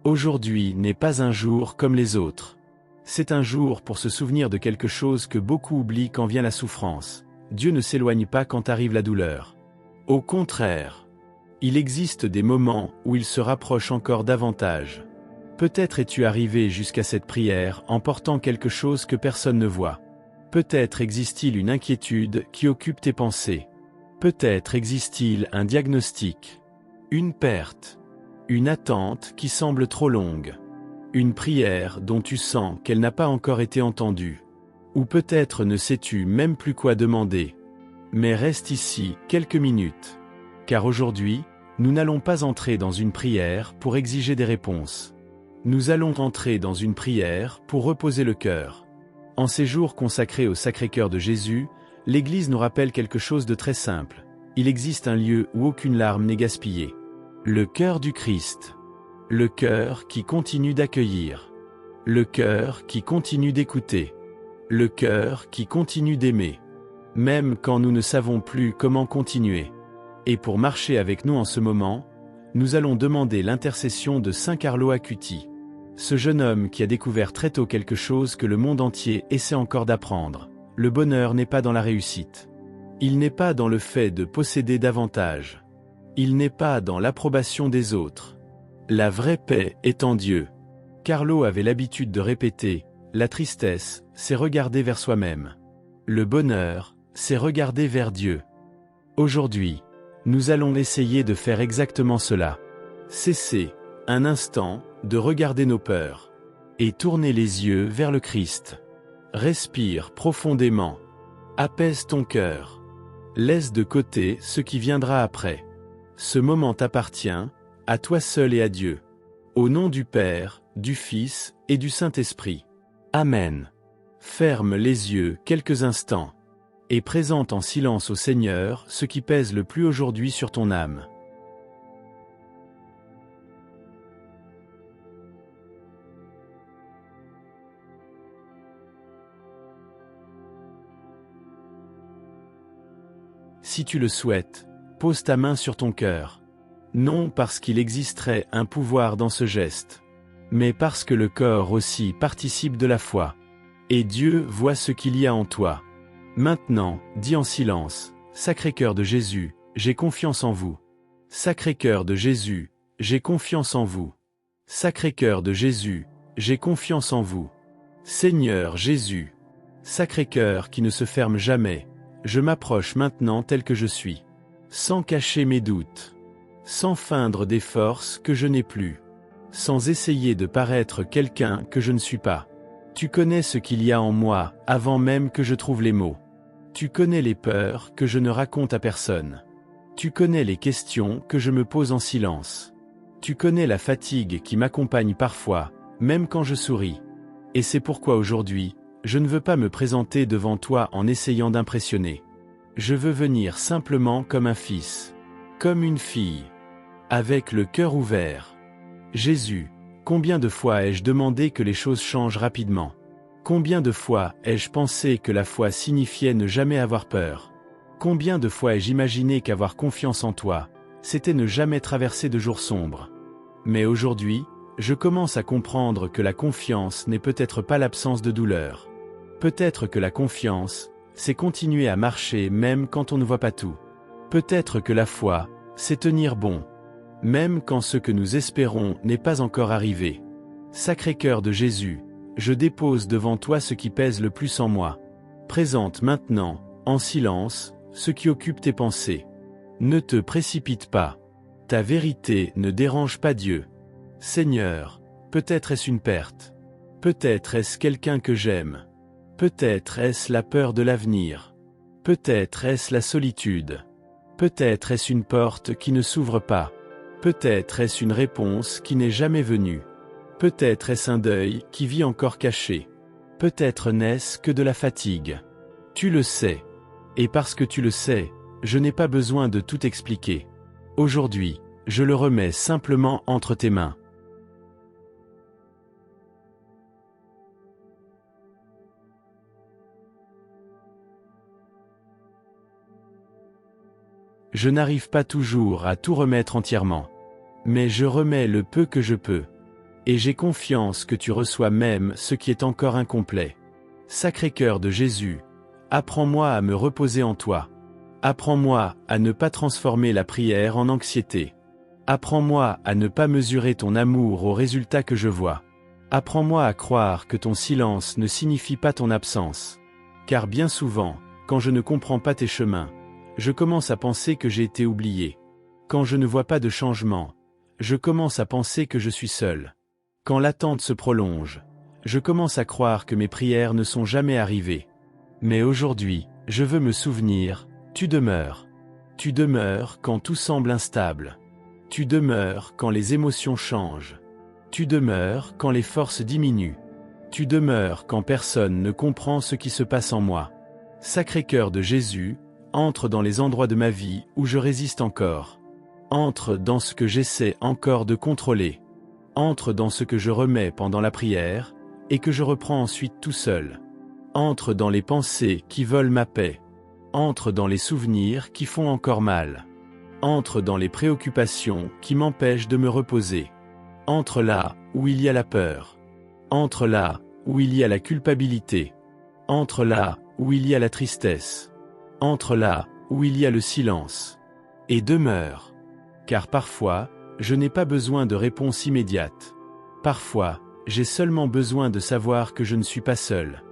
Aujourd'hui n'est pas un jour comme les autres. C'est un jour pour se souvenir de quelque chose que beaucoup oublient quand vient la souffrance. Dieu ne s'éloigne pas quand arrive la douleur. Au contraire, il existe des moments où il se rapproche encore davantage. Peut-être es-tu arrivé jusqu'à cette prière en portant quelque chose que personne ne voit. Peut-être existe-t-il une inquiétude qui occupe tes pensées. Peut-être existe-t-il un diagnostic, une perte, une attente qui semble trop longue, une prière dont tu sens qu'elle n'a pas encore été entendue. Ou peut-être ne sais-tu même plus quoi demander. Mais reste ici quelques minutes. Car aujourd'hui, nous n'allons pas entrer dans une prière pour exiger des réponses. Nous allons entrer dans une prière pour reposer le cœur. En ces jours consacrés au Sacré-Cœur de Jésus, l'Église nous rappelle quelque chose de très simple. Il existe un lieu où aucune larme n'est gaspillée. Le cœur du Christ. Le cœur qui continue d'accueillir. Le cœur qui continue d'écouter. Le cœur qui continue d'aimer. Même quand nous ne savons plus comment continuer. Et pour marcher avec nous en ce moment, nous allons demander l'intercession de Saint Carlo Acutis. Ce jeune homme qui a découvert très tôt quelque chose que le monde entier essaie encore d'apprendre. Le bonheur n'est pas dans la réussite. Il n'est pas dans le fait de posséder davantage. Il n'est pas dans l'approbation des autres. La vraie paix est en Dieu. Carlo avait l'habitude de répéter, la tristesse, c'est regarder vers soi-même. Le bonheur, c'est regarder vers Dieu. Aujourd'hui, nous allons essayer de faire exactement cela. Cesser, un instant, de regarder nos peurs. Et tourner les yeux vers le Christ. Respire profondément. Apaise ton cœur. Laisse de côté ce qui viendra après. Ce moment t'appartient, à toi seul et à Dieu. Au nom du Père, du Fils et du Saint-Esprit. Amen. Ferme les yeux quelques instants. Et présente en silence au Seigneur ce qui pèse le plus aujourd'hui sur ton âme. Si tu le souhaites, pose ta main sur ton cœur. Non parce qu'il existerait un pouvoir dans ce geste, mais parce que le corps aussi participe de la foi. Et Dieu voit ce qu'il y a en toi. Maintenant, dis en silence, Sacré-Cœur de Jésus, j'ai confiance en vous. Sacré-Cœur de Jésus, j'ai confiance en vous. Sacré-Cœur de Jésus, j'ai confiance en vous. Seigneur Jésus, Sacré-Cœur qui ne se ferme jamais, je m'approche maintenant tel que je suis. Sans cacher mes doutes. Sans feindre des forces que je n'ai plus. Sans essayer de paraître quelqu'un que je ne suis pas. Tu connais ce qu'il y a en moi, avant même que je trouve les mots. Tu connais les peurs que je ne raconte à personne. Tu connais les questions que je me pose en silence. Tu connais la fatigue qui m'accompagne parfois, même quand je souris. Et c'est pourquoi aujourd'hui, je ne veux pas me présenter devant toi en essayant d'impressionner. Je veux venir simplement comme un fils, comme une fille, avec le cœur ouvert. Jésus, combien de fois ai-je demandé que les choses changent rapidement? Combien de fois ai-je pensé que la foi signifiait ne jamais avoir peur? Combien de fois ai-je imaginé qu'avoir confiance en toi, c'était ne jamais traverser de jours sombres? Mais aujourd'hui, je commence à comprendre que la confiance n'est peut-être pas l'absence de douleur. Peut-être que la confiance, c'est continuer à marcher même quand on ne voit pas tout. Peut-être que la foi, c'est tenir bon, même quand ce que nous espérons n'est pas encore arrivé. Sacré-Cœur de Jésus, je dépose devant toi ce qui pèse le plus en moi. Présente maintenant, en silence, ce qui occupe tes pensées. Ne te précipite pas. Ta vérité ne dérange pas Dieu. Seigneur, peut-être est-ce une perte. Peut-être est-ce quelqu'un que j'aime. Peut-être est-ce la peur de l'avenir. Peut-être est-ce la solitude. Peut-être est-ce une porte qui ne s'ouvre pas. Peut-être est-ce une réponse qui n'est jamais venue. Peut-être est-ce un deuil qui vit encore caché. Peut-être n'est-ce que de la fatigue. Tu le sais. Et parce que tu le sais, je n'ai pas besoin de tout expliquer. Aujourd'hui, je le remets simplement entre tes mains. Je n'arrive pas toujours à tout remettre entièrement. Mais je remets le peu que je peux. Et j'ai confiance que tu reçois même ce qui est encore incomplet. Sacré-Cœur de Jésus, apprends-moi à me reposer en toi. Apprends-moi à ne pas transformer la prière en anxiété. Apprends-moi à ne pas mesurer ton amour au résultat que je vois. Apprends-moi à croire que ton silence ne signifie pas ton absence. Car bien souvent, quand je ne comprends pas tes chemins, je commence à penser que j'ai été oublié. Quand je ne vois pas de changement, je commence à penser que je suis seul. Quand l'attente se prolonge, je commence à croire que mes prières ne sont jamais arrivées. Mais aujourd'hui, je veux me souvenir, tu demeures. Tu demeures quand tout semble instable. Tu demeures quand les émotions changent. Tu demeures quand les forces diminuent. Tu demeures quand personne ne comprend ce qui se passe en moi. Sacré-Cœur de Jésus, entre dans les endroits de ma vie où je résiste encore. Entre dans ce que j'essaie encore de contrôler. Entre dans ce que je remets pendant la prière, et que je reprends ensuite tout seul. Entre dans les pensées qui volent ma paix. Entre dans les souvenirs qui font encore mal. Entre dans les préoccupations qui m'empêchent de me reposer. Entre là où il y a la peur. Entre là où il y a la culpabilité. Entre là où il y a la tristesse. Entre là où il y a le silence. Et demeure. Car parfois, je n'ai pas besoin de réponse immédiate. Parfois, j'ai seulement besoin de savoir que je ne suis pas seul.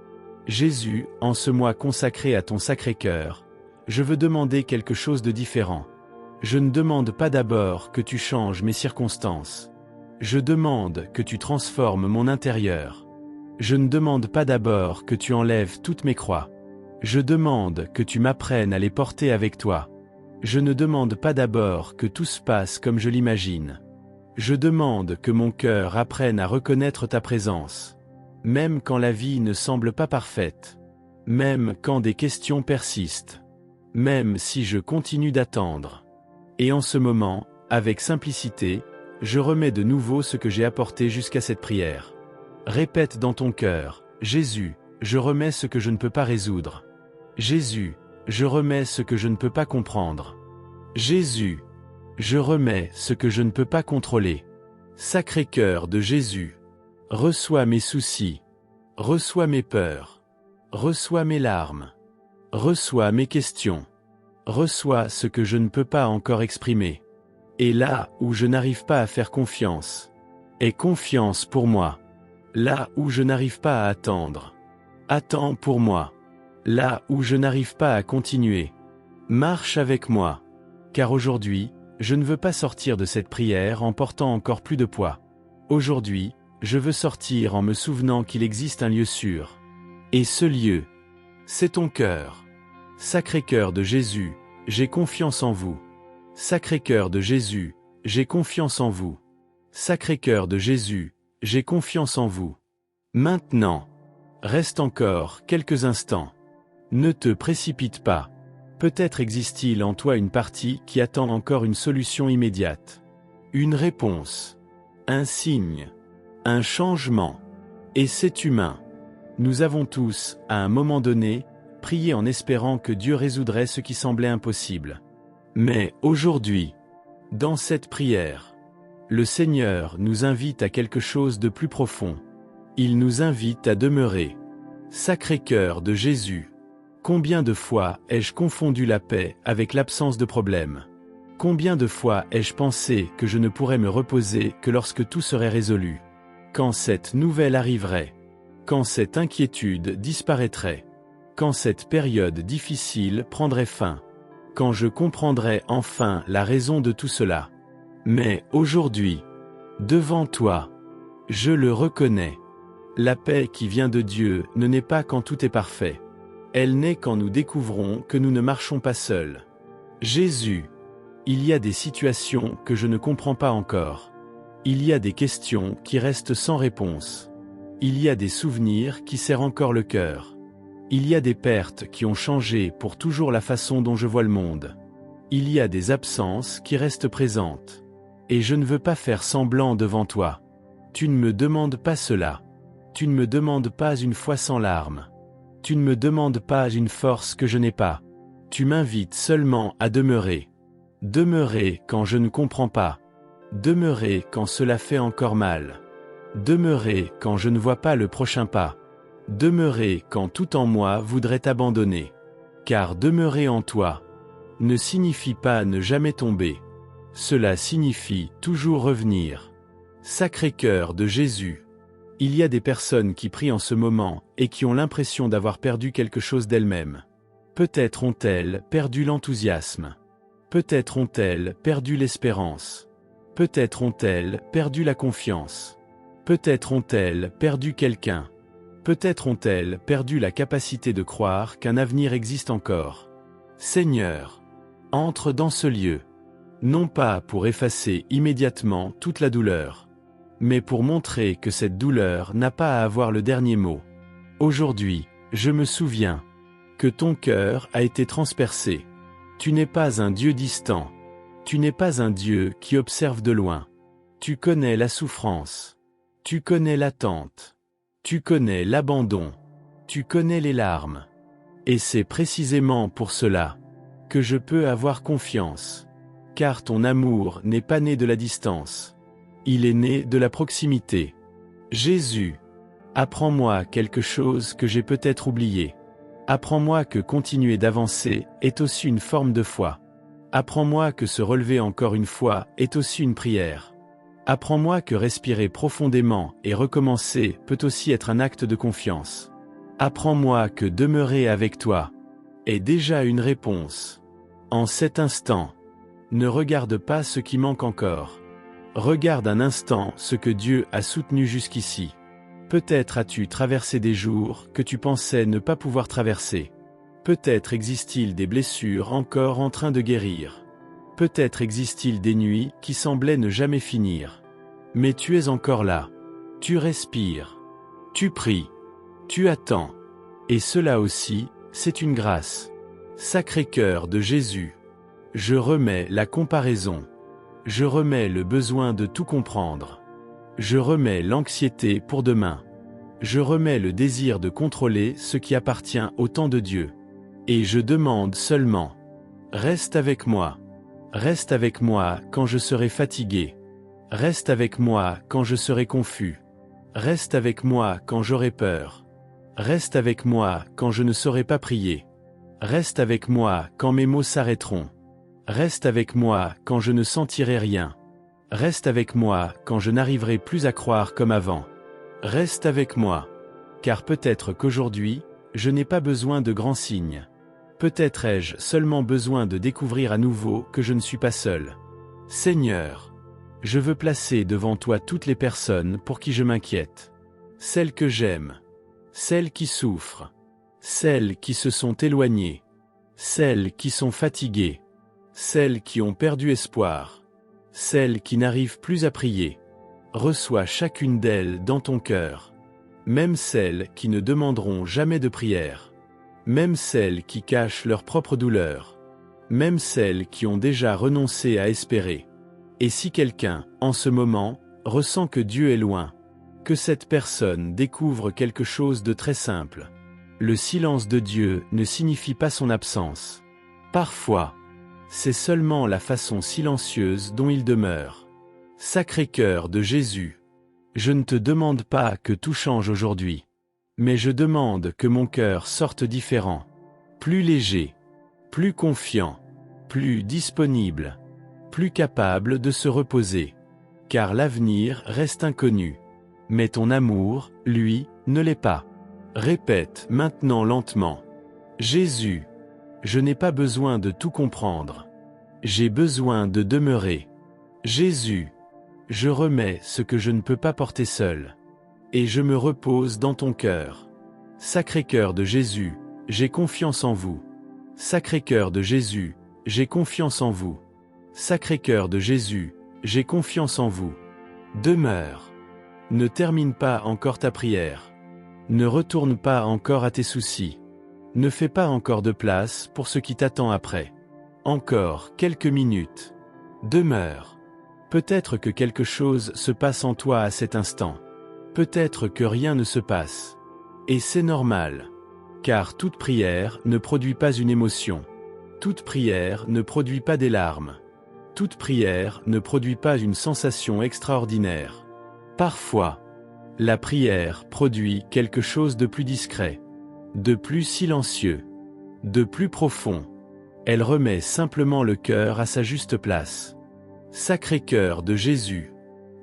Jésus, en ce mois consacré à ton Sacré-Cœur, je veux demander quelque chose de différent. Je ne demande pas d'abord que tu changes mes circonstances. Je demande que tu transformes mon intérieur. Je ne demande pas d'abord que tu enlèves toutes mes croix. Je demande que tu m'apprennes à les porter avec toi. Je ne demande pas d'abord que tout se passe comme je l'imagine. Je demande que mon cœur apprenne à reconnaître ta présence. Même quand la vie ne semble pas parfaite. Même quand des questions persistent. Même si je continue d'attendre. Et en ce moment, avec simplicité, je remets de nouveau ce que j'ai apporté jusqu'à cette prière. Répète dans ton cœur, Jésus, je remets ce que je ne peux pas résoudre. Jésus, je remets ce que je ne peux pas comprendre. Jésus, je remets ce que je ne peux pas contrôler. Sacré-Cœur de Jésus, reçois mes soucis, reçois mes peurs, reçois mes larmes, reçois mes questions, reçois ce que je ne peux pas encore exprimer. Et là où je n'arrive pas à faire confiance, aie confiance pour moi. Là où je n'arrive pas à attendre, attends pour moi. Là où je n'arrive pas à continuer, marche avec moi. Car aujourd'hui, je ne veux pas sortir de cette prière en portant encore plus de poids. Aujourd'hui, je veux sortir en me souvenant qu'il existe un lieu sûr. Et ce lieu, c'est ton cœur. Sacré-Cœur de Jésus, j'ai confiance en vous. Sacré-Cœur de Jésus, j'ai confiance en vous. Sacré-Cœur de Jésus, j'ai confiance en vous. Maintenant, reste encore quelques instants. Ne te précipite pas. Peut-être existe-t-il en toi une partie qui attend encore une solution immédiate. Une réponse. Un signe. Un changement. Et c'est humain. Nous avons tous, à un moment donné, prié en espérant que Dieu résoudrait ce qui semblait impossible. Mais aujourd'hui, dans cette prière, le Seigneur nous invite à quelque chose de plus profond. Il nous invite à demeurer. Sacré-Cœur de Jésus. Combien de fois ai-je confondu la paix avec l'absence de problème? Combien de fois ai-je pensé que je ne pourrais me reposer que lorsque tout serait résolu? Quand cette nouvelle arriverait? Quand cette inquiétude disparaîtrait? Quand cette période difficile prendrait fin? Quand je comprendrais enfin la raison de tout cela? Mais aujourd'hui, devant toi, je le reconnais. La paix qui vient de Dieu ne naît pas quand tout est parfait. Elle naît quand nous découvrons que nous ne marchons pas seuls. Jésus, il y a des situations que je ne comprends pas encore. Il y a des questions qui restent sans réponse. Il y a des souvenirs qui serrent encore le cœur. Il y a des pertes qui ont changé pour toujours la façon dont je vois le monde. Il y a des absences qui restent présentes. Et je ne veux pas faire semblant devant toi. Tu ne me demandes pas cela. Tu ne me demandes pas une foi sans larmes. Tu ne me demandes pas une force que je n'ai pas. Tu m'invites seulement à demeurer. Demeurer quand je ne comprends pas. Demeurer quand cela fait encore mal. Demeurer quand je ne vois pas le prochain pas. Demeurer quand tout en moi voudrait t'abandonner. Car demeurer en toi ne signifie pas ne jamais tomber. Cela signifie toujours revenir. Sacré-Cœur de Jésus. Il y a des personnes qui prient en ce moment et qui ont l'impression d'avoir perdu quelque chose d'elles-mêmes. Peut-être ont-elles perdu l'enthousiasme. Peut-être ont-elles perdu l'espérance. Peut-être ont-elles perdu la confiance. Peut-être ont-elles perdu quelqu'un. Peut-être ont-elles perdu la capacité de croire qu'un avenir existe encore. Seigneur, entre dans ce lieu. Non pas pour effacer immédiatement toute la douleur, mais pour montrer que cette douleur n'a pas à avoir le dernier mot. Aujourd'hui, je me souviens que ton cœur a été transpercé. Tu n'es pas un Dieu distant. Tu n'es pas un Dieu qui observe de loin. Tu connais la souffrance. Tu connais l'attente. Tu connais l'abandon. Tu connais les larmes. Et c'est précisément pour cela que je peux avoir confiance. Car ton amour n'est pas né de la distance. Il est né de la proximité. Jésus, apprends-moi quelque chose que j'ai peut-être oublié. Apprends-moi que continuer d'avancer est aussi une forme de foi. Apprends-moi que se relever encore une fois est aussi une prière. Apprends-moi que respirer profondément et recommencer peut aussi être un acte de confiance. Apprends-moi que demeurer avec toi est déjà une réponse. En cet instant, ne regarde pas ce qui manque encore. Regarde un instant ce que Dieu a soutenu jusqu'ici. Peut-être as-tu traversé des jours que tu pensais ne pas pouvoir traverser. Peut-être existe-t-il des blessures encore en train de guérir. Peut-être existe-t-il des nuits qui semblaient ne jamais finir. Mais tu es encore là. Tu respires. Tu pries. Tu attends. Et cela aussi, c'est une grâce. Sacré-Cœur de Jésus. Je remets la comparaison. Je remets le besoin de tout comprendre. Je remets l'anxiété pour demain. Je remets le désir de contrôler ce qui appartient au temps de Dieu. Et je demande seulement, reste avec moi. Reste avec moi quand je serai fatigué. Reste avec moi quand je serai confus. Reste avec moi quand j'aurai peur. Reste avec moi quand je ne saurai pas prier. Reste avec moi quand mes mots s'arrêteront. Reste avec moi quand je ne sentirai rien. Reste avec moi quand je n'arriverai plus à croire comme avant. Reste avec moi. Car peut-être qu'aujourd'hui, je n'ai pas besoin de grands signes. Peut-être ai-je seulement besoin de découvrir à nouveau que je ne suis pas seul. Seigneur, je veux placer devant toi toutes les personnes pour qui je m'inquiète. Celles que j'aime. Celles qui souffrent. Celles qui se sont éloignées. Celles qui sont fatiguées. Celles qui ont perdu espoir. Celles qui n'arrivent plus à prier. Reçois chacune d'elles dans ton cœur. Même celles qui ne demanderont jamais de prière. Même celles qui cachent leur propre douleur. Même celles qui ont déjà renoncé à espérer. Et si quelqu'un, en ce moment, ressent que Dieu est loin, que cette personne découvre quelque chose de très simple. Le silence de Dieu ne signifie pas son absence. Parfois, c'est seulement la façon silencieuse dont il demeure. Sacré-Cœur de Jésus, je ne te demande pas que tout change aujourd'hui, mais je demande que mon cœur sorte différent, plus léger, plus confiant, plus disponible, plus capable de se reposer. Car l'avenir reste inconnu. Mais ton amour, lui, ne l'est pas. Répète maintenant lentement. Jésus, je n'ai pas besoin de tout comprendre. J'ai besoin de demeurer. Jésus, je remets ce que je ne peux pas porter seul. Et je me repose dans ton cœur. Sacré-Cœur de Jésus, j'ai confiance en vous. Sacré-Cœur de Jésus, j'ai confiance en vous. Sacré-Cœur de Jésus, j'ai confiance en vous. Demeure. Ne termine pas encore ta prière. Ne retourne pas encore à tes soucis. Ne fais pas encore de place pour ce qui t'attend après. Encore quelques minutes. Demeure. Peut-être que quelque chose se passe en toi à cet instant. Peut-être que rien ne se passe. Et c'est normal. Car toute prière ne produit pas une émotion. Toute prière ne produit pas des larmes. Toute prière ne produit pas une sensation extraordinaire. Parfois, La prière produit quelque chose de plus discret, de plus silencieux, de plus profond. Elle remet simplement le cœur à sa juste place. Sacré-Cœur de Jésus,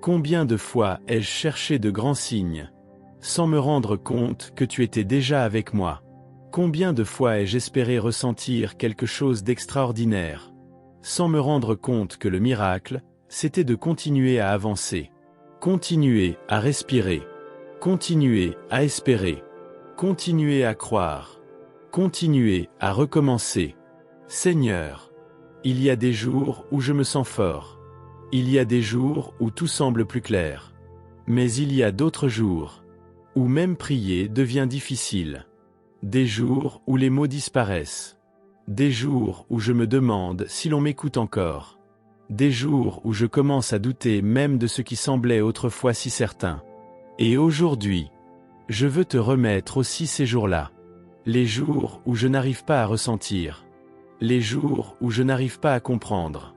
combien de fois ai-je cherché de grands signes, sans me rendre compte que tu étais déjà avec moi? Combien de fois ai-je espéré ressentir quelque chose d'extraordinaire, sans me rendre compte que le miracle, c'était de continuer à avancer, continuer à respirer, continuer à espérer, continuer à croire, continuer à recommencer. Seigneur, il y a des jours où je me sens fort. Il y a des jours où tout semble plus clair. Mais il y a d'autres jours où même prier devient difficile. Des jours où les mots disparaissent. Des jours où je me demande si l'on m'écoute encore. Des jours où je commence à douter même de ce qui semblait autrefois si certain. Et aujourd'hui, je veux te remettre aussi ces jours-là. Les jours où je n'arrive pas à ressentir. Les jours où je n'arrive pas à comprendre.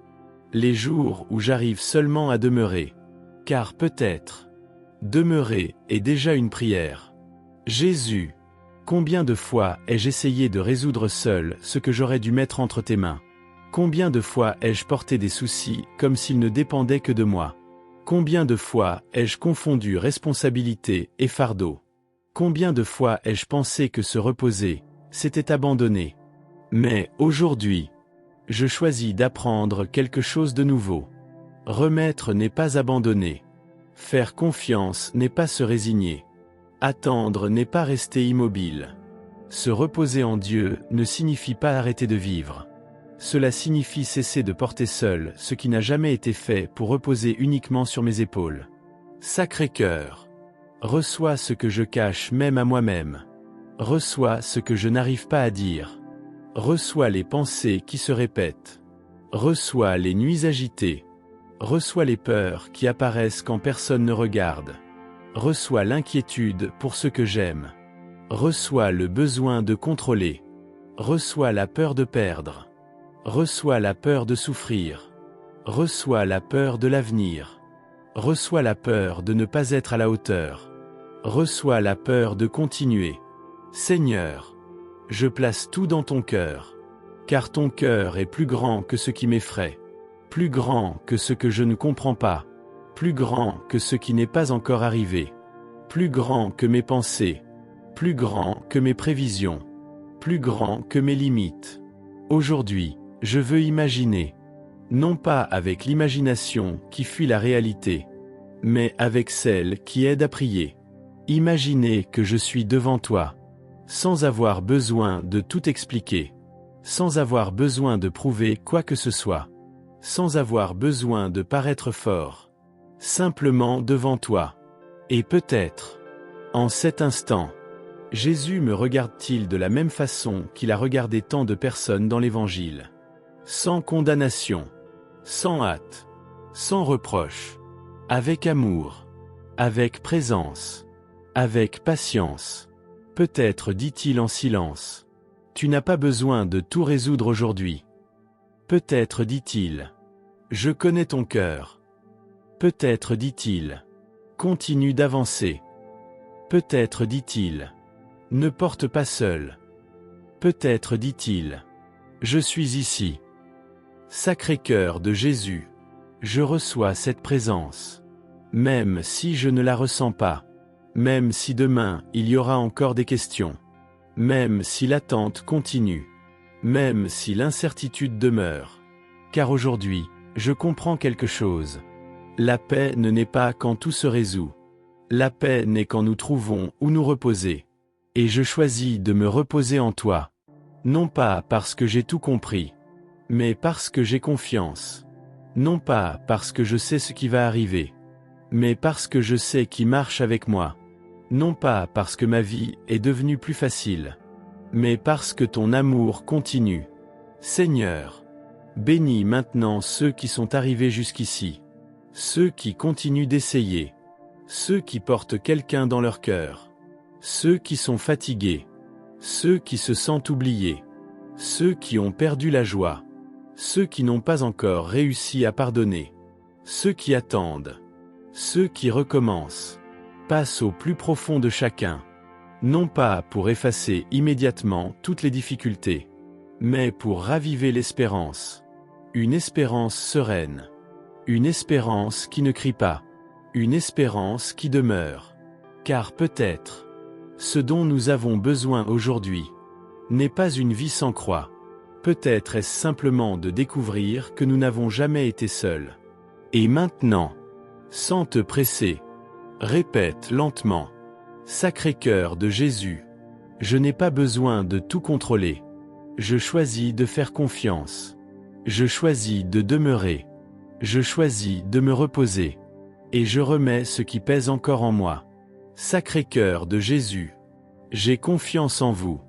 Les jours où j'arrive seulement à demeurer. Car peut-être, demeurer est déjà une prière. Jésus, combien de fois ai-je essayé de résoudre seul ce que j'aurais dû mettre entre tes mains? Combien de fois ai-je porté des soucis comme s'ils ne dépendaient que de moi? Combien de fois ai-je confondu responsabilité et fardeau? Combien de fois ai-je pensé que se reposer, c'était abandonner? Mais aujourd'hui, je choisis d'apprendre quelque chose de nouveau. Remettre n'est pas abandonner. Faire confiance n'est pas se résigner. Attendre n'est pas rester immobile. Se reposer en Dieu ne signifie pas arrêter de vivre. Cela signifie cesser de porter seul ce qui n'a jamais été fait pour reposer uniquement sur mes épaules. Sacré-Cœur, reçois ce que je cache même à moi-même. Reçois ce que je n'arrive pas à dire. Reçois les pensées qui se répètent. Reçois les nuits agitées. Reçois les peurs qui apparaissent quand personne ne regarde. Reçois l'inquiétude pour ce que j'aime. Reçois le besoin de contrôler. Reçois la peur de perdre. Reçois la peur de souffrir. Reçois la peur de l'avenir. Reçois la peur de ne pas être à la hauteur. Reçois la peur de continuer. Seigneur, je place tout dans ton cœur, car ton cœur est plus grand que ce qui m'effraie, plus grand que ce que je ne comprends pas, plus grand que ce qui n'est pas encore arrivé, plus grand que mes pensées, plus grand que mes prévisions, plus grand que mes limites. Aujourd'hui, je veux imaginer, non pas avec l'imagination qui fuit la réalité, mais avec celle qui aide à prier. Imaginer que je suis devant toi, sans avoir besoin de tout expliquer, sans avoir besoin de prouver quoi que ce soit, sans avoir besoin de paraître fort, simplement devant toi. Et peut-être, en cet instant, Jésus me regarde-t-il de la même façon qu'il a regardé tant de personnes dans l'Évangile, sans condamnation, sans hâte, sans reproche, avec amour, avec présence, avec patience. Peut-être dit-il en silence, tu n'as pas besoin de tout résoudre aujourd'hui. Peut-être dit-il, je connais ton cœur. Peut-être dit-il, continue d'avancer. Peut-être dit-il, ne porte pas seul. Peut-être dit-il, je suis ici. Sacré-Cœur de Jésus, je reçois cette présence, même si je ne la ressens pas. Même si demain il y aura encore des questions, même si l'attente continue, même si l'incertitude demeure. Car aujourd'hui, je comprends quelque chose. La paix ne naît pas quand tout se résout. La paix naît quand nous trouvons où nous reposer. Et je choisis de me reposer en toi. Non pas parce que j'ai tout compris, mais parce que j'ai confiance. Non pas parce que je sais ce qui va arriver, mais parce que je sais qui marche avec moi. Non pas parce que ma vie est devenue plus facile, mais parce que ton amour continue. Seigneur, bénis maintenant ceux qui sont arrivés jusqu'ici, ceux qui continuent d'essayer, ceux qui portent quelqu'un dans leur cœur, ceux qui sont fatigués, ceux qui se sentent oubliés, ceux qui ont perdu la joie, ceux qui n'ont pas encore réussi à pardonner, ceux qui attendent, ceux qui recommencent. passe au plus profond de chacun. Non pas pour effacer immédiatement toutes les difficultés, mais pour raviver l'espérance. Une espérance sereine. Une espérance qui ne crie pas. Une espérance qui demeure. Car peut-être, ce dont nous avons besoin aujourd'hui, n'est pas une vie sans croix. Peut-être est-ce simplement de découvrir que nous n'avons jamais été seuls. Et maintenant, sans te presser, répète lentement. Sacré-Cœur de Jésus, je n'ai pas besoin de tout contrôler. Je choisis de faire confiance. Je choisis de demeurer. Je choisis de me reposer. Et je remets ce qui pèse encore en moi. Sacré-Cœur de Jésus, j'ai confiance en vous.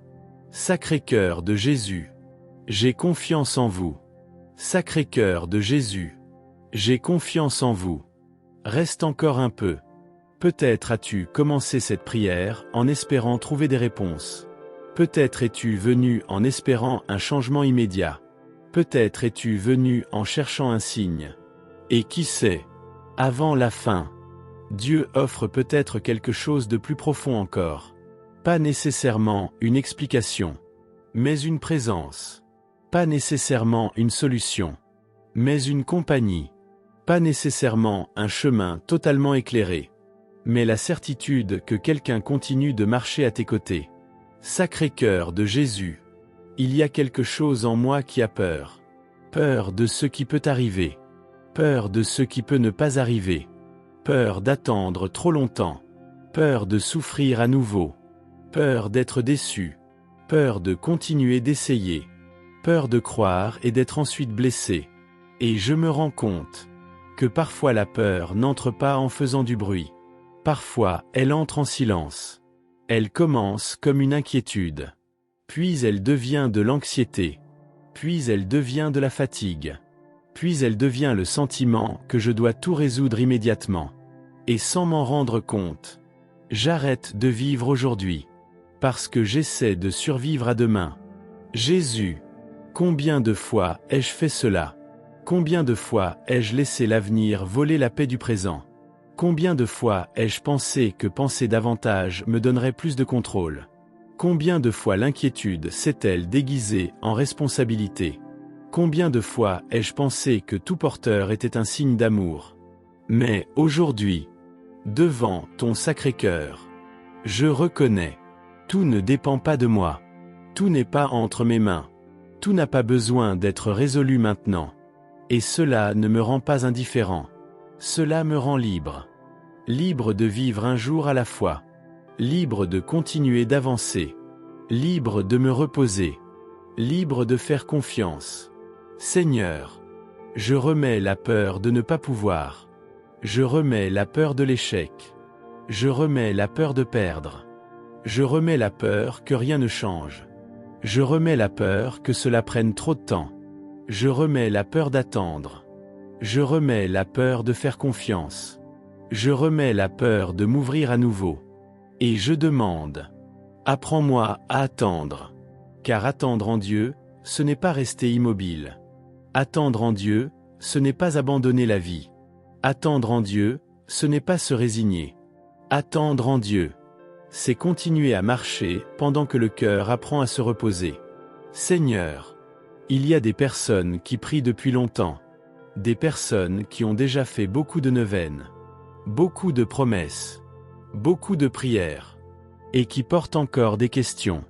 Sacré-Cœur de Jésus, j'ai confiance en vous. Sacré-Cœur de Jésus, j'ai confiance en vous. Reste encore un peu. Peut-être as-tu commencé cette prière en espérant trouver des réponses. Peut-être es-tu venu en espérant un changement immédiat. Peut-être es-tu venu en cherchant un signe. Et qui sait, avant la fin, Dieu offre peut-être quelque chose de plus profond encore. Pas nécessairement une explication, mais une présence. Pas nécessairement une solution, mais une compagnie. Pas nécessairement un chemin totalement éclairé, mais la certitude que quelqu'un continue de marcher à tes côtés. Sacré-Cœur de Jésus, il y a quelque chose en moi qui a peur. Peur de ce qui peut arriver. Peur de ce qui peut ne pas arriver. Peur d'attendre trop longtemps. Peur de souffrir à nouveau. Peur d'être déçu. Peur de continuer d'essayer. Peur de croire et d'être ensuite blessé. Et je me rends compte que parfois la peur n'entre pas en faisant du bruit. Parfois, elle entre en silence. Elle commence comme une inquiétude. Puis elle devient de l'anxiété. Puis elle devient de la fatigue. Puis elle devient le sentiment que je dois tout résoudre immédiatement. Et sans m'en rendre compte, j'arrête de vivre aujourd'hui. Parce que j'essaie de survivre à demain. Jésus, combien de fois ai-je fait cela? Combien de fois ai-je laissé l'avenir voler la paix du présent? Combien de fois ai-je pensé que penser davantage me donnerait plus de contrôle? Combien de fois l'inquiétude s'est-elle déguisée en responsabilité? Combien de fois ai-je pensé que tout porteur était un signe d'amour? Mais aujourd'hui, devant ton Sacré-Cœur, je reconnais, tout ne dépend pas de moi. Tout n'est pas entre mes mains. Tout n'a pas besoin d'être résolu maintenant. Et cela ne me rend pas indifférent. Cela me rend libre. Libre de vivre un jour à la fois. Libre de continuer d'avancer. Libre de me reposer. Libre de faire confiance. Seigneur, je remets la peur de ne pas pouvoir. Je remets la peur de l'échec. Je remets la peur de perdre. Je remets la peur que rien ne change. Je remets la peur que cela prenne trop de temps. Je remets la peur d'attendre. Je remets la peur de faire confiance. Je remets la peur de m'ouvrir à nouveau. Et je demande, apprends-moi à attendre. Car attendre en Dieu, ce n'est pas rester immobile. Attendre en Dieu, ce n'est pas abandonner la vie. Attendre en Dieu, ce n'est pas se résigner. Attendre en Dieu, c'est continuer à marcher pendant que le cœur apprend à se reposer. Seigneur, il y a des personnes qui prient depuis longtemps. Des personnes qui ont déjà fait beaucoup de neuvaines. Beaucoup de promesses. Beaucoup de prières. Et qui portent encore des questions.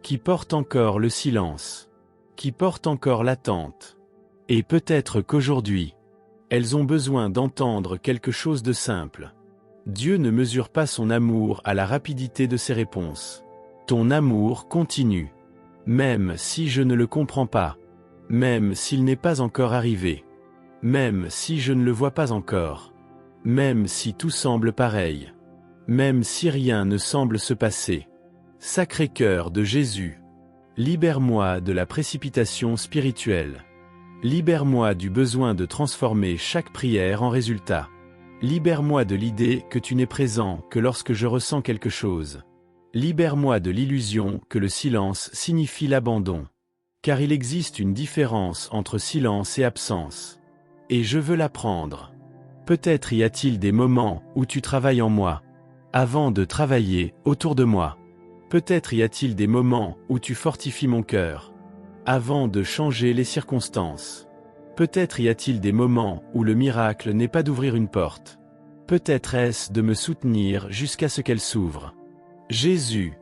Qui portent encore le silence. Qui portent encore l'attente. Et peut-être qu'aujourd'hui, elles ont besoin d'entendre quelque chose de simple. Dieu ne mesure pas son amour à la rapidité de ses réponses. Ton amour continue. Même si je ne le comprends pas. Même s'il n'est pas encore arrivé. Même si je ne le vois pas encore. Même si tout semble pareil. Même si rien ne semble se passer. Sacré-Cœur de Jésus, libère-moi de la précipitation spirituelle. Libère-moi du besoin de transformer chaque prière en résultat. Libère-moi de l'idée que tu n'es présent que lorsque je ressens quelque chose. Libère-moi de l'illusion que le silence signifie l'abandon. Car il existe une différence entre silence et absence. Et je veux l'apprendre. Peut-être y a-t-il des moments où tu travailles en moi. avant de travailler autour de moi. Peut-être y a-t-il des moments où tu fortifies mon cœur, avant de changer les circonstances. Peut-être y a-t-il des moments où le miracle n'est pas d'ouvrir une porte. Peut-être est-ce de me soutenir jusqu'à ce qu'elle s'ouvre. Jésus,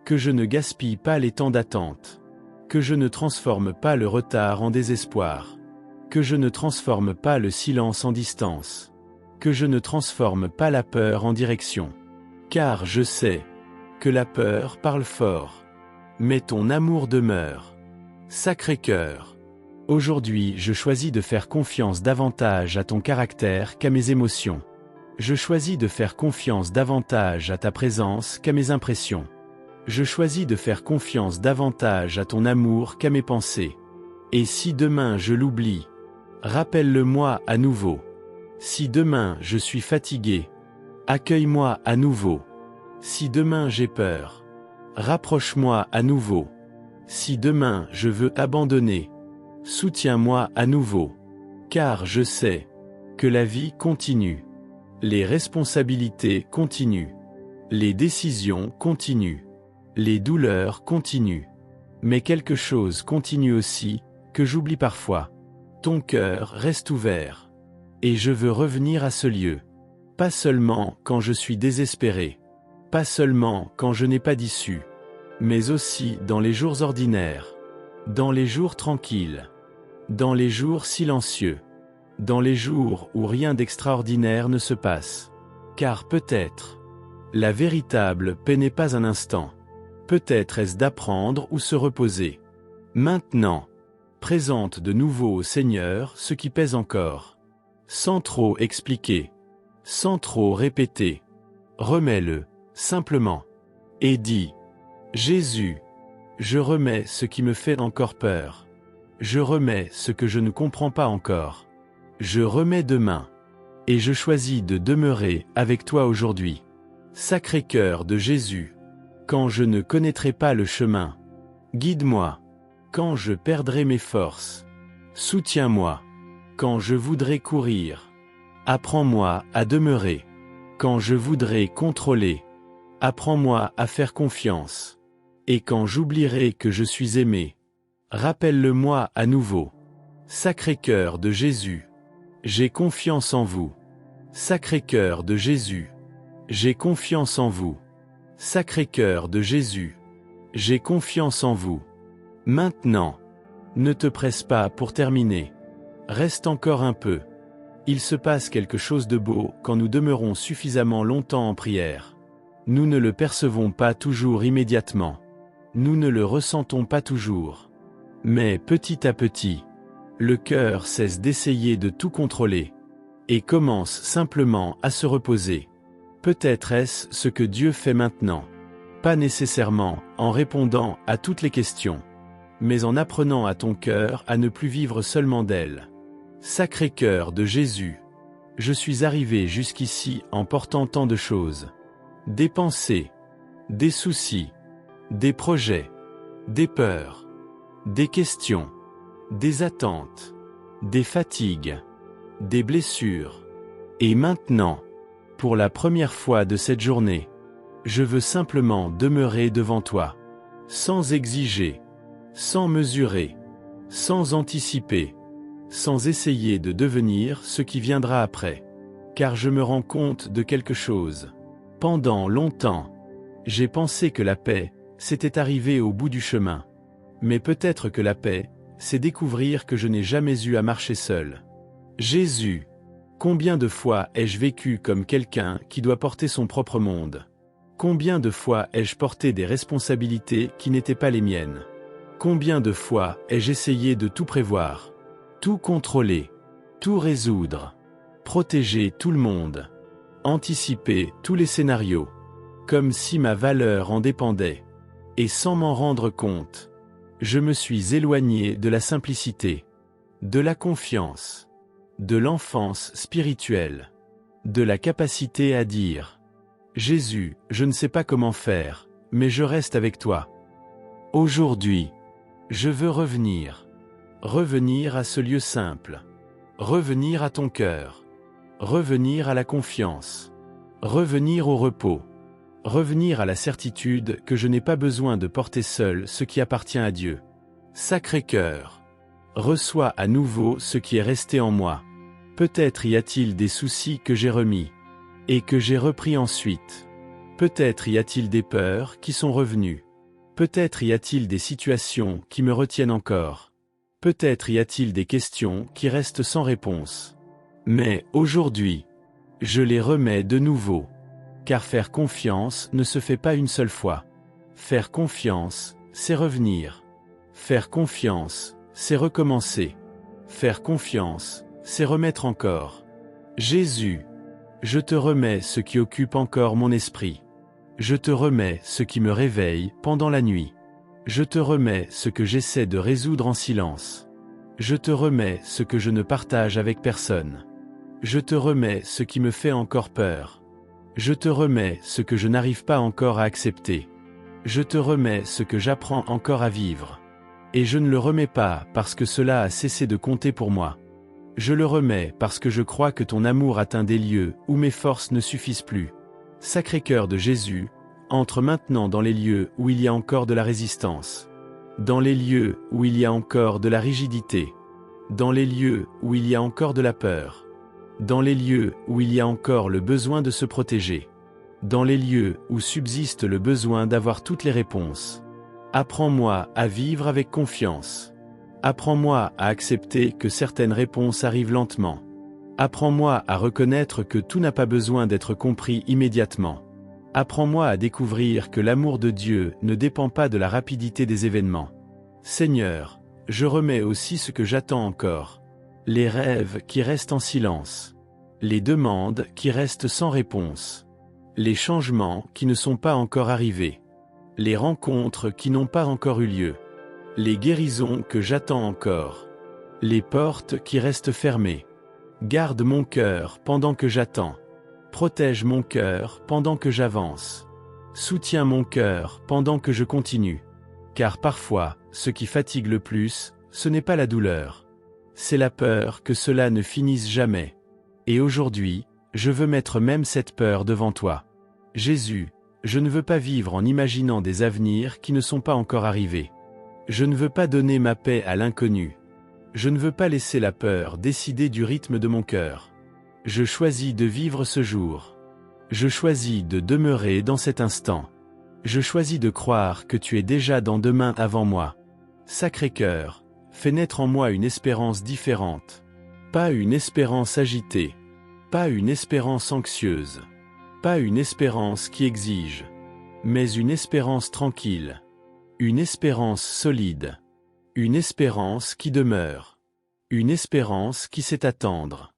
que je ne gaspille pas les temps d'attente, que je ne transforme pas le retard en désespoir, que je ne transforme pas le silence en distance, que je ne transforme pas la peur en direction. Car je sais que la peur parle fort, mais ton amour demeure. Sacré-Cœur, aujourd'hui je choisis de faire confiance davantage à ton caractère qu'à mes émotions. Je choisis de faire confiance davantage à ta présence qu'à mes impressions. Je choisis de faire confiance davantage à ton amour qu'à mes pensées. Et si demain je l'oublie, rappelle-le-moi à nouveau. Si demain je suis fatigué, accueille-moi à nouveau. Si demain j'ai peur, rapproche-moi à nouveau. Si demain je veux abandonner, soutiens-moi à nouveau. Car je sais que la vie continue. Les responsabilités continuent. Les décisions continuent. Les douleurs continuent. Mais quelque chose continue aussi, que j'oublie parfois. Ton cœur reste ouvert. Et je veux revenir à ce lieu. Pas seulement quand je suis désespéré. Pas seulement quand je n'ai pas d'issue. Mais aussi dans les jours ordinaires. Dans les jours tranquilles. Dans les jours silencieux. Dans les jours où rien d'extraordinaire ne se passe. Car peut-être, la véritable paix n'est pas un instant. Peut-être est-ce d'apprendre ou se reposer. Maintenant, présente de nouveau au Seigneur ce qui pèse encore. Sans trop expliquer. Sans trop répéter. Remets-le, simplement. Et dis, Jésus, je remets ce qui me fait encore peur. Je remets ce que je ne comprends pas encore. Je remets demain. Et je choisis de demeurer avec toi aujourd'hui. Sacré-Cœur de Jésus, quand je ne connaîtrai pas le chemin, guide-moi. Quand je perdrai mes forces, soutiens-moi. Quand je voudrais courir, apprends-moi à demeurer. Quand je voudrais contrôler, apprends-moi à faire confiance. Et quand j'oublierai que je suis aimé, rappelle-le-moi à nouveau. Sacré-Cœur de Jésus, j'ai confiance en vous. Sacré-Cœur de Jésus, j'ai confiance en vous. Sacré-Cœur de Jésus, j'ai confiance en vous. Maintenant, ne te presse pas pour terminer. Reste encore un peu. Il se passe quelque chose de beau quand nous demeurons suffisamment longtemps en prière. Nous ne le percevons pas toujours immédiatement. Nous ne le ressentons pas toujours. Mais petit à petit, le cœur cesse d'essayer de tout contrôler et commence simplement à se reposer. Peut-être est-ce ce que Dieu fait maintenant. Pas nécessairement en répondant à toutes les questions, mais en apprenant à ton cœur à ne plus vivre seulement d'elle. Sacré-Cœur de Jésus, je suis arrivé jusqu'ici en portant tant de choses. Des pensées, des soucis, des projets, des peurs, des questions, des attentes, des fatigues, des blessures. Et maintenant, pour la première fois de cette journée, je veux simplement demeurer devant toi, sans exiger, sans mesurer, sans anticiper, sans essayer de devenir ce qui viendra après. Car je me rends compte de quelque chose. Pendant longtemps, j'ai pensé que la paix, c'était arriver au bout du chemin. Mais peut-être que la paix, c'est découvrir que je n'ai jamais eu à marcher seul. Jésus, combien de fois ai-je vécu comme quelqu'un qui doit porter son propre monde? Combien de fois ai-je porté des responsabilités qui n'étaient pas les miennes? Combien de fois ai-je essayé de tout prévoir, tout contrôler, tout résoudre, protéger tout le monde, anticiper tous les scénarios, comme si ma valeur en dépendait. Et sans m'en rendre compte, je me suis éloigné de la simplicité, de la confiance, de l'enfance spirituelle, de la capacité à dire « Jésus, je ne sais pas comment faire, mais je reste avec toi. Aujourd'hui, je veux revenir. Revenir à ce lieu simple. Revenir à ton cœur. Revenir à la confiance. Revenir au repos. Revenir à la certitude que je n'ai pas besoin de porter seul ce qui appartient à Dieu. Sacré-Cœur, reçois à nouveau ce qui est resté en moi. Peut-être y a-t-il des soucis que j'ai remis et que j'ai repris ensuite. Peut-être y a-t-il des peurs qui sont revenues. Peut-être y a-t-il des situations qui me retiennent encore. Peut-être y a-t-il des questions qui restent sans réponse. Mais, aujourd'hui, je les remets de nouveau. Car faire confiance ne se fait pas une seule fois. Faire confiance, c'est revenir. Faire confiance, c'est recommencer. Faire confiance, c'est remettre encore. Jésus, je te remets ce qui occupe encore mon esprit. Je te remets ce qui me réveille pendant la nuit. Je te remets ce que j'essaie de résoudre en silence. Je te remets ce que je ne partage avec personne. Je te remets ce qui me fait encore peur. Je te remets ce que je n'arrive pas encore à accepter. Je te remets ce que j'apprends encore à vivre. Et je ne le remets pas parce que cela a cessé de compter pour moi. Je le remets parce que je crois que ton amour atteint des lieux où mes forces ne suffisent plus. Sacré-Cœur de Jésus, entre maintenant dans les lieux où il y a encore de la résistance. Dans les lieux où il y a encore de la rigidité. Dans les lieux où il y a encore de la peur. Dans les lieux où il y a encore le besoin de se protéger. Dans les lieux où subsiste le besoin d'avoir toutes les réponses. Apprends-moi à vivre avec confiance. Apprends-moi à accepter que certaines réponses arrivent lentement. Apprends-moi à reconnaître que tout n'a pas besoin d'être compris immédiatement. Apprends-moi à découvrir que l'amour de Dieu ne dépend pas de la rapidité des événements. Seigneur, je remets aussi ce que j'attends encore. Les rêves qui restent en silence. Les demandes qui restent sans réponse. Les changements qui ne sont pas encore arrivés. Les rencontres qui n'ont pas encore eu lieu. Les guérisons que j'attends encore. Les portes qui restent fermées. Garde mon cœur pendant que j'attends. Protège mon cœur pendant que j'avance. Soutiens mon cœur pendant que je continue. Car parfois, ce qui fatigue le plus, ce n'est pas la douleur. C'est la peur que cela ne finisse jamais. Et aujourd'hui, je veux mettre même cette peur devant toi. Jésus, je ne veux pas vivre en imaginant des avenirs qui ne sont pas encore arrivés. Je ne veux pas donner ma paix à l'inconnu. Je ne veux pas laisser la peur décider du rythme de mon cœur. Je choisis de vivre ce jour. Je choisis de demeurer dans cet instant. Je choisis de croire que tu es déjà dans demain avant moi. Sacré-Cœur, fais naître en moi une espérance différente. Pas une espérance agitée. Pas une espérance anxieuse. Pas une espérance qui exige. Mais une espérance tranquille. Une espérance solide. Une espérance qui demeure. Une espérance qui sait attendre.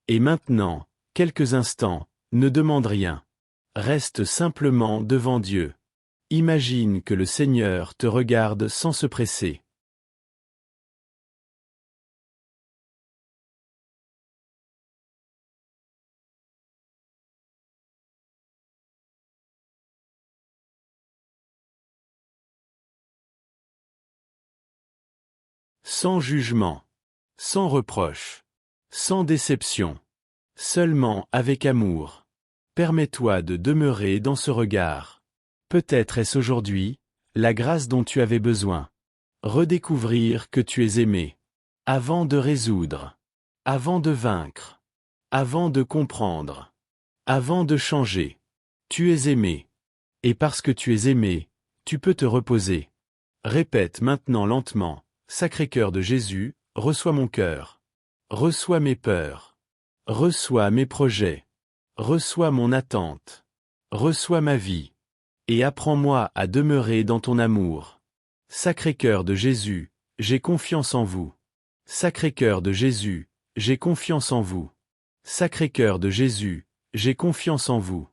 Et maintenant, quelques instants, ne demande rien. Reste simplement devant Dieu. Imagine que le Seigneur te regarde sans se presser. Sans jugement. Sans reproche. Sans déception. Seulement avec amour. Permets-toi de demeurer dans ce regard. Peut-être est-ce aujourd'hui, la grâce dont tu avais besoin. Redécouvrir que tu es aimé. Avant de résoudre. Avant de vaincre. Avant de comprendre. Avant de changer. Tu es aimé. Et parce que tu es aimé, tu peux te reposer. Répète maintenant lentement, Sacré-Cœur de Jésus, reçois mon cœur. Reçois mes peurs. Reçois mes projets. Reçois mon attente. Reçois ma vie. Et apprends-moi à demeurer dans ton amour. Sacré-Cœur de Jésus, j'ai confiance en vous. Sacré-Cœur de Jésus, j'ai confiance en vous. Sacré-Cœur de Jésus, j'ai confiance en vous.